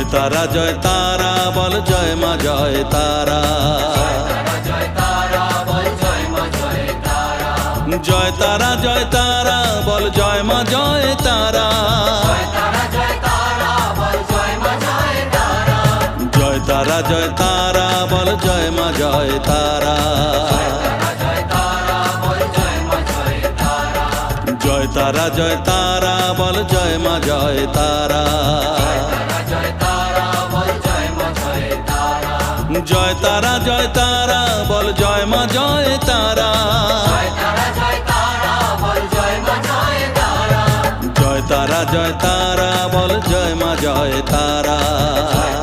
জয় তারা জয় তারা বল জয় মা জয় তারা, জয় তারা জয় তারা বল জয় মা জয় তারা, জয় তারা জয় তারা বল জয় মা জয় তারা, জয় তারা জয় তারা বল জয় মা জয় তারা, জয় তারা জয় তারা বল জয় মা জয় তারা, জয় তারা জয় তারা বল জয় মা জয় তারা।